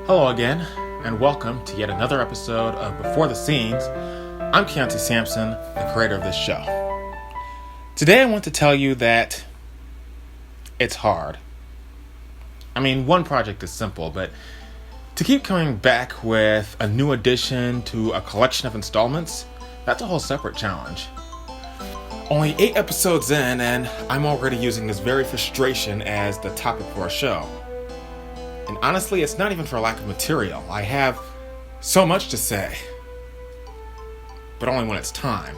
Hello again, and welcome to yet another episode of Before the Scenes. I'm Keontae Sampson, the creator of this show. Today I want to tell you that it's hard. I mean, one project is simple, but to keep coming back with a new addition to a collection of installments, that's a whole separate challenge. Only 8 episodes in, and I'm already using this very frustration as the topic for a show. And honestly, it's not even for lack of material. I have so much to say, but only when it's time.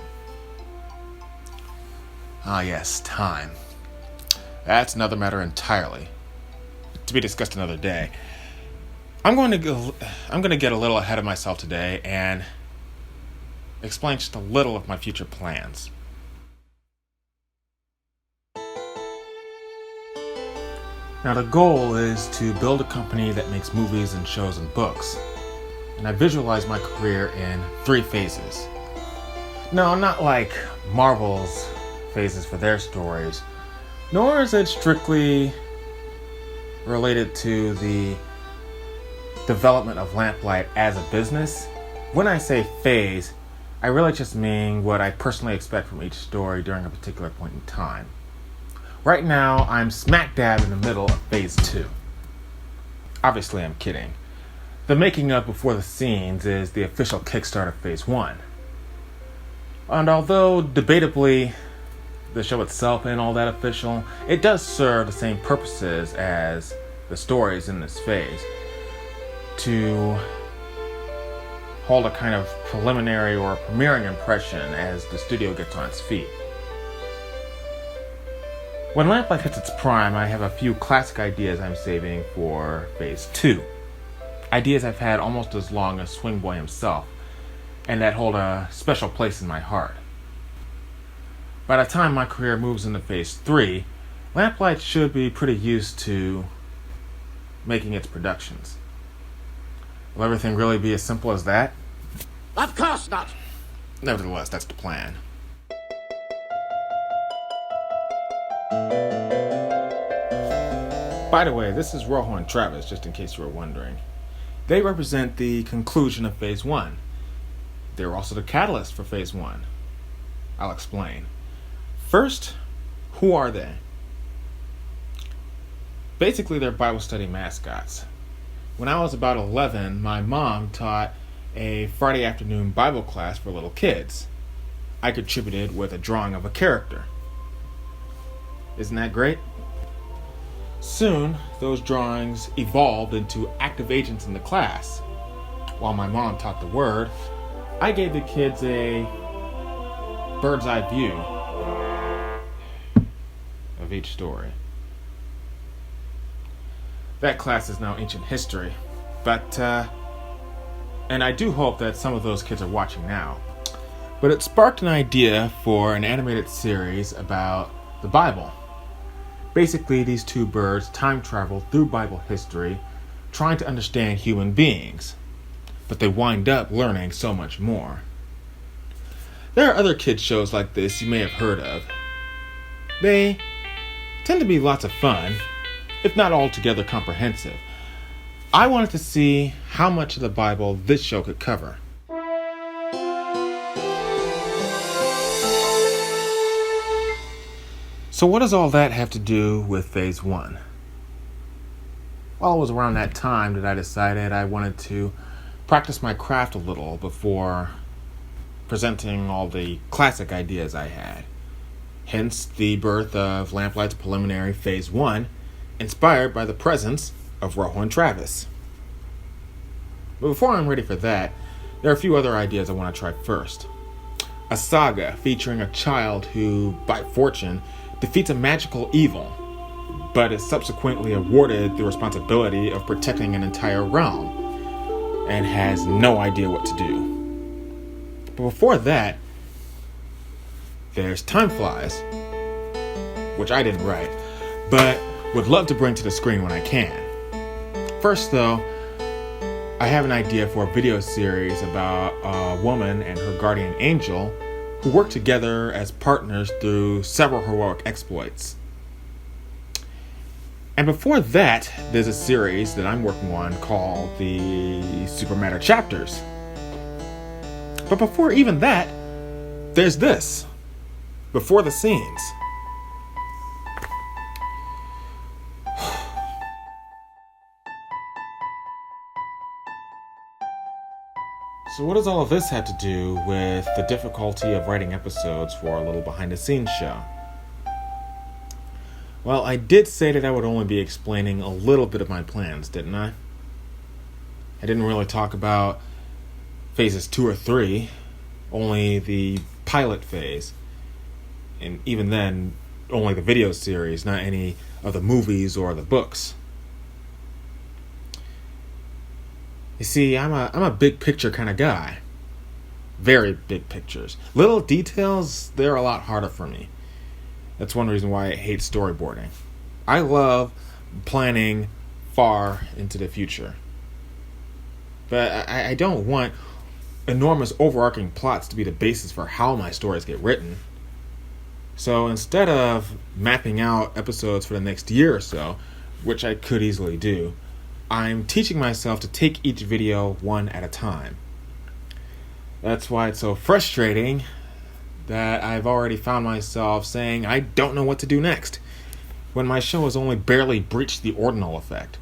Ah yes, time. That's another matter entirely, to be discussed another day. I'm going to get a little ahead of myself today and explain just a little of my future plans. Now the goal is to build a company that makes movies and shows and books. And I visualize my career in 3 phases. No, not like Marvel's phases for their stories, nor is it strictly related to the development of Lamplight as a business. When I say phase, I really just mean what I personally expect from each story during a particular point in time. Right now, I'm smack dab in the middle of Phase 2. Obviously, I'm kidding. The making of Before the Scenes is the official kickstart of Phase 1. And although, debatably, the show itself ain't all that official, it does serve the same purposes as the stories in this phase. To hold a kind of preliminary or premiering impression as the studio gets on its feet. When Lamplight hits its prime, I have a few classic ideas I'm saving for Phase 2. Ideas I've had almost as long as Swing Boy himself, and that hold a special place in my heart. By the time my career moves into Phase 3, Lamplight should be pretty used to making its productions. Will everything really be as simple as that? Of course not! Nevertheless, that's the plan. By the way, this is Rojo and Travis, just in case you were wondering. They represent the conclusion of Phase 1. They're also the catalyst for Phase 1. I'll explain. First, who are they? Basically, they're Bible study mascots. When I was about 11, my mom taught a Friday afternoon Bible class for little kids. I contributed with a drawing of a character. Isn't that great? Soon, those drawings evolved into active agents in the class. While my mom taught the word, I gave the kids a bird's eye view of each story. That class is now ancient history, but, and I do hope that some of those kids are watching now. But it sparked an idea for an animated series about the Bible. Basically, these 2 birds time travel through Bible history, trying to understand human beings, but they wind up learning so much more. There are other kids shows like this you may have heard of. They tend to be lots of fun, if not altogether comprehensive. I wanted to see how much of the Bible this show could cover. So what does all that have to do with Phase 1? Well, it was around that time that I decided I wanted to practice my craft a little before presenting all the classic ideas I had. Hence the birth of Lamplight's preliminary Phase 1, inspired by the presence of Rojo and Travis. But before I'm ready for that, there are a few other ideas I want to try first. A saga featuring a child who, by fortune, defeats a magical evil, but is subsequently awarded the responsibility of protecting an entire realm, and has no idea what to do. But before that, there's Time Flies, which I didn't write, but would love to bring to the screen when I can. First though, I have an idea for a video series about a woman and her guardian angel who work together as partners through several heroic exploits. And before that, there's a series that I'm working on called the Supermatter Chapters. But before even that, there's this. Before the Scenes. So what does all of this have to do with the difficulty of writing episodes for a little behind-the-scenes show? Well, I did say that I would only be explaining a little bit of my plans, didn't I? I didn't really talk about phases 2 or 3, only the pilot phase. And even then, only the video series, not any of the movies or the books. You see, I'm a big picture kind of guy. Very big pictures. Little details, they're a lot harder for me. That's one reason why I hate storyboarding. I love planning far into the future. But I don't want enormous overarching plots to be the basis for how my stories get written. So instead of mapping out episodes for the next year or so, which I could easily do, I'm teaching myself to take each video one at a time. That's why it's so frustrating that I've already found myself saying I don't know what to do next, when my show has only barely breached the ordinal effect,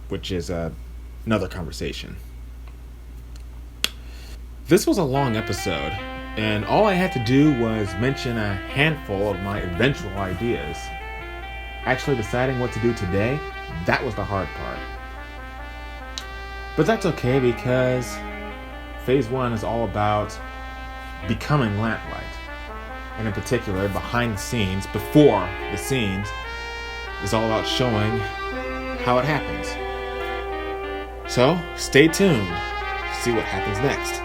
which is another conversation. This was a long episode, and all I had to do was mention a handful of my eventual ideas. Actually deciding what to do today, that was the hard part. But that's okay, because phase 1 is all about becoming Lamplight. And in particular, behind the scenes, before the scenes, is all about showing how it happens. So, stay tuned to see what happens next.